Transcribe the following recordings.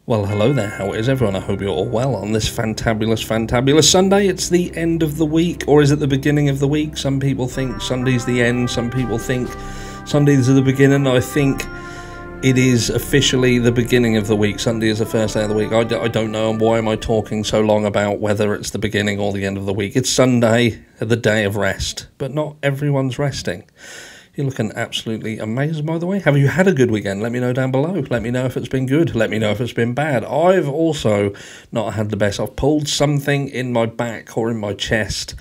Well, hello there, how is everyone? I hope you're all well on this fantabulous Sunday. It's the end of the week, or is it the beginning of the week? Some people think Sunday's the end, some people think Sunday's the beginning. I think it is officially the beginning of the week. Sunday is the first day of the week. I don't know, and why am I talking so long about whether it's the beginning or the end of the week? It's Sunday, the day of rest, but not everyone's resting. You're looking absolutely amazing, by the way. Have you had a good weekend? Let me know down below. Let me know if it's been good. Let me know if it's been bad. I've also not had the best. I've pulled something in my back or in my chest,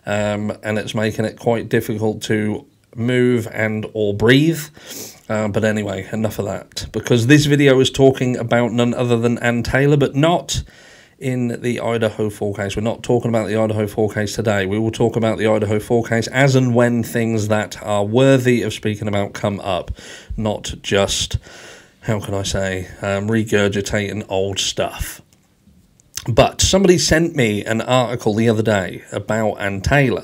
and it's making it quite difficult to move and or breathe. But anyway, enough of that. Because this video is talking about none other than Ann Taylor, but not in the Idaho 4 case. We're not talking about the Idaho 4 case today. We will talk about the Idaho 4 case as and when things that are worthy of speaking about come up, not just, how can I say, regurgitating old stuff. But somebody sent me an article the other day about Ann Taylor,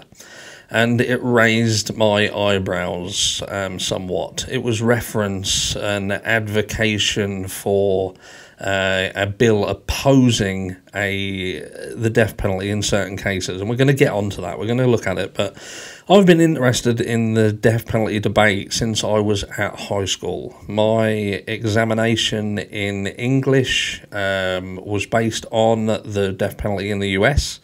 and it raised my eyebrows somewhat. It was reference and advocation for a bill opposing the death penalty in certain cases, and we're going to get onto that. We're going to look at it, but I've been interested in the death penalty debate since I was at high school. My examination in English was based on the death penalty in the US,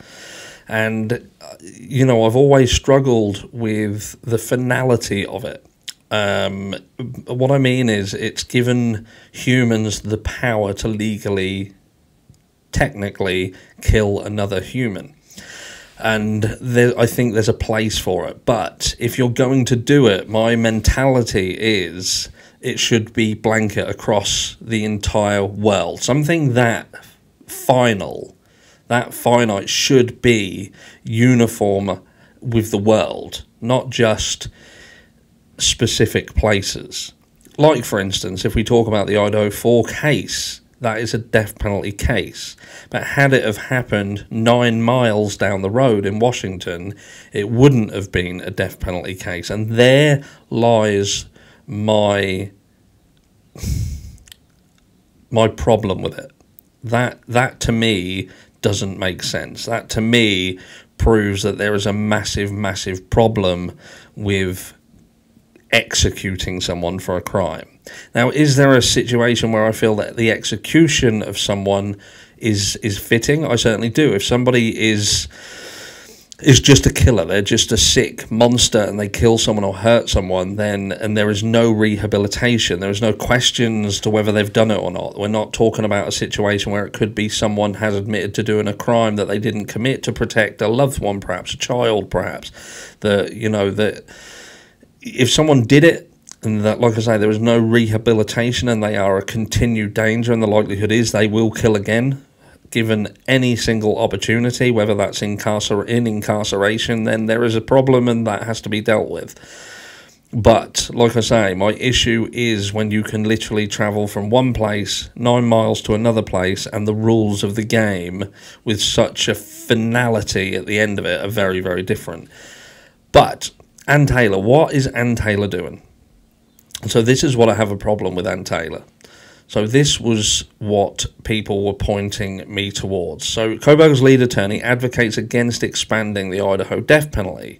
and you know, I've always struggled with the finality of it. What I mean is, it's given humans the power to legally, technically, kill another human. And I think there's a place for it. But if you're going to do it, my mentality is it should be blanket across the entire world. Something that finite should be uniform with the world, not just specific places. Like, for instance, if we talk about the Idaho 4 case, that is a death penalty case, but had it have happened 9 miles down the road in Washington, it wouldn't have been a death penalty case. And there lies my problem with it. That to me doesn't make sense. That to me proves that there is a massive problem with executing someone for a crime. Now, is there a situation where I feel that the execution of someone is fitting? I certainly do. If somebody is just a killer, they're just a sick monster, and they kill someone or hurt someone, and there is no rehabilitation, there is no questions to whether they've done it or not. We're not talking about a situation where it could be someone has admitted to doing a crime that they didn't commit to protect a loved one, perhaps a child, perhaps. That if someone did it, and that, like I say, there is no rehabilitation and they are a continued danger, and the likelihood is they will kill again, given any single opportunity, whether that's in incarceration, then there is a problem and that has to be dealt with. But, like I say, my issue is when you can literally travel from one place 9 miles to another place, and the rules of the game with such a finality at the end of it are very different. But Ann Taylor, what is Ann Taylor doing? So this is what I have a problem with Ann Taylor. So this was what people were pointing me towards. So Coburg's lead attorney advocates against expanding the Idaho death penalty.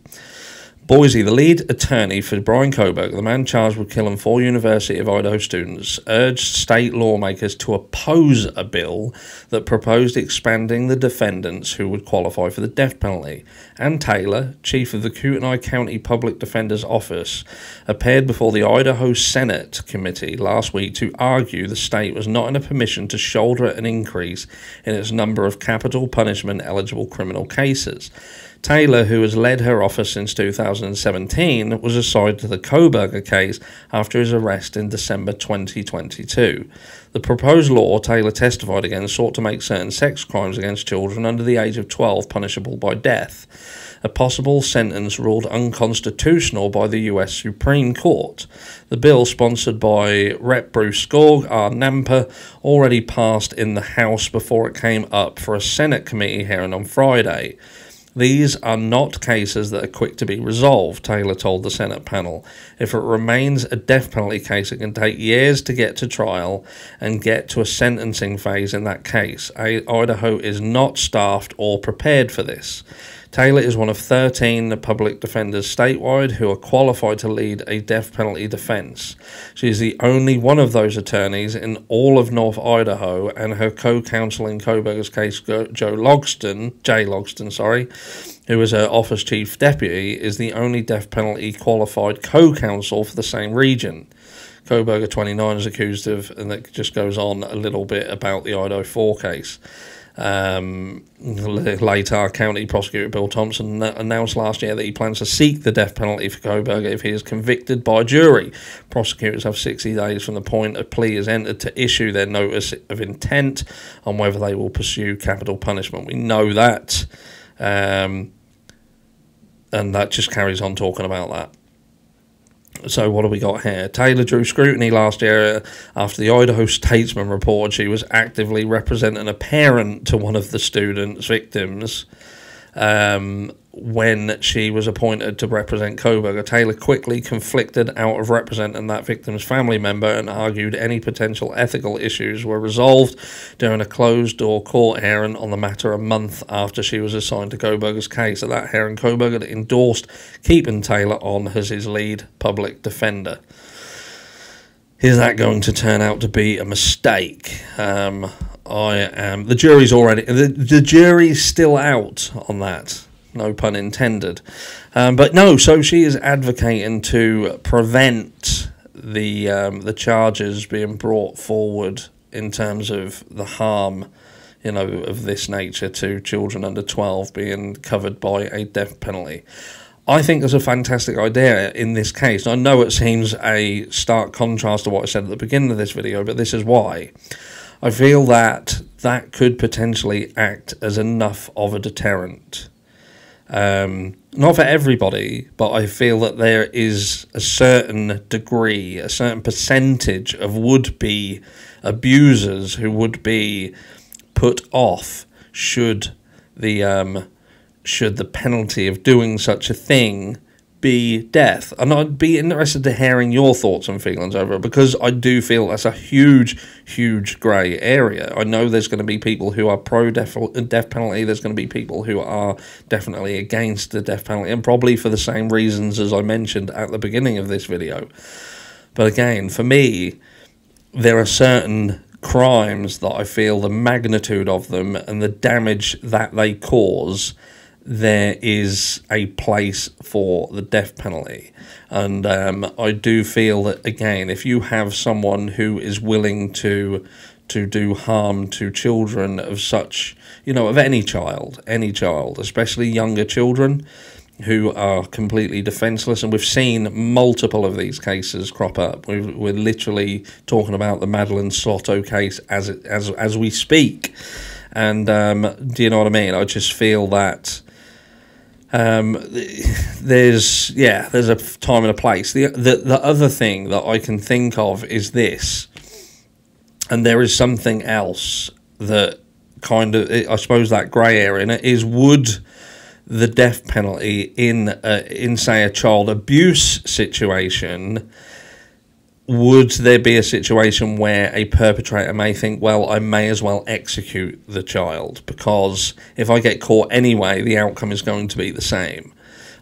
Boise, the lead attorney for Brian Coburg, the man charged with killing 4 University of Idaho students, urged state lawmakers to oppose a bill that proposed expanding the defendants who would qualify for the death penalty. Ann Taylor, chief of the Kootenai County Public Defender's Office, appeared before the Idaho Senate Committee last week to argue the state was not in a position to shoulder an increase in its number of capital punishment-eligible criminal cases. Taylor, who has led her office since 2017, was assigned to the Coburger case after his arrest in December 2022. The proposed law Taylor testified against sought to make certain sex crimes against children under the age of 12 punishable by death, a possible sentence ruled unconstitutional by the US Supreme Court. The bill, sponsored by Rep. Bruce Skog, R. Nampa, already passed in the House before it came up for a Senate committee hearing on Friday. These are not cases that are quick to be resolved, Taylor told the Senate panel. If it remains a death penalty case, it can take years to get to trial and get to a sentencing phase in that case. Idaho is not staffed or prepared for this. Taylor is one of 13 public defenders statewide who are qualified to lead a death penalty defense. She is the only one of those attorneys in all of North Idaho, and her co-counsel in Kohberger's case, Jay Logston, who is her office chief deputy, is the only death penalty qualified co-counsel for the same region. Kohberger, 29, is accused of, and it just goes on a little bit about the Idaho 4 case. Later, County Prosecutor Bill Thompson announced last year that he plans to seek the death penalty for Kohberger if he is convicted by a jury. Prosecutors have 60 days from the point a plea is entered to issue their notice of intent on whether they will pursue capital punishment. We know that, and that just carries on talking about that. So what do we got here? Taylor drew scrutiny last year after the Idaho Statesman reported she was actively representing a parent to one of the student's victims when she was appointed to represent Kohberger. Taylor quickly conflicted out of representing that victim's family member and argued any potential ethical issues were resolved during a closed-door court hearing on the matter a month after she was assigned to Kohberger's case. At that hearing, Kohberger endorsed keeping Taylor on as his lead public defender. Is that going to turn out to be a mistake? The jury's still out on that. No pun intended. But no, so she is advocating to prevent the charges being brought forward in terms of the harm, of this nature to children under 12 being covered by a death penalty. I think it's a fantastic idea in this case. I know it seems a stark contrast to what I said at the beginning of this video, but this is why. I feel that that could potentially act as enough of a deterrent. Not for everybody, but I feel that there is a certain degree, a certain percentage of would-be abusers who would be put off should the penalty of doing such a thing be death. And I'd be interested to hearing your thoughts and feelings over it, because I do feel that's a huge grey area. I know there's going to be people who are pro-death penalty, there's going to be people who are definitely against the death penalty, and probably for the same reasons as I mentioned at the beginning of this video. But again, for me, there are certain crimes that I feel the magnitude of them and the damage that they cause, there is a place for the death penalty. And I do feel that, again, if you have someone who is willing to do harm to children of such, of any child, especially younger children who are completely defenseless, and we've seen multiple of these cases crop up. We're literally talking about the Madeline Slotto case as we speak. And do you know what I mean? I just feel that there's a time and a place. The other thing that I can think of is this, and there is something else that kind of, I suppose, that grey area in it is, would the death penalty in say a child abuse situation, would there be a situation where a perpetrator may think, well, I may as well execute the child, because if I get caught anyway, the outcome is going to be the same?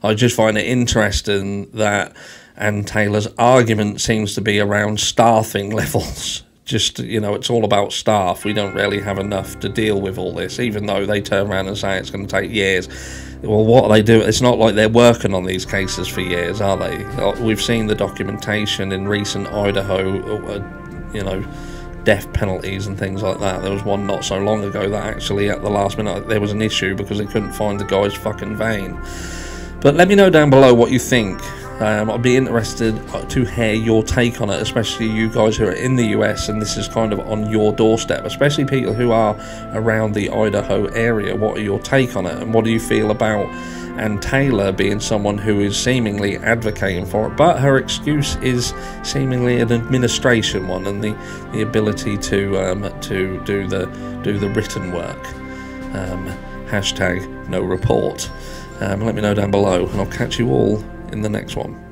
I just find it interesting that, and Taylor's argument seems to be around staffing levels. Just, it's all about staff. We don't really have enough to deal with all this, even though they turn around and say it's going to take years. Well, what are they doing? It's not like they're working on these cases for years, are they? We've seen the documentation in recent Idaho, death penalties and things like that. There was one not so long ago that actually at the last minute there was an issue because they couldn't find the guy's fucking vein. But let me know down below what you think. I'd be interested to hear your take on it, especially you guys who are in the US and this is kind of on your doorstep, especially people who are around the Idaho area. What are your take on it, and what do you feel about Ann Taylor being someone who is seemingly advocating for it, but her excuse is seemingly an administration one, and the ability to do the written work? hashtag no report. Let me know down below, and I'll catch you all in the next one.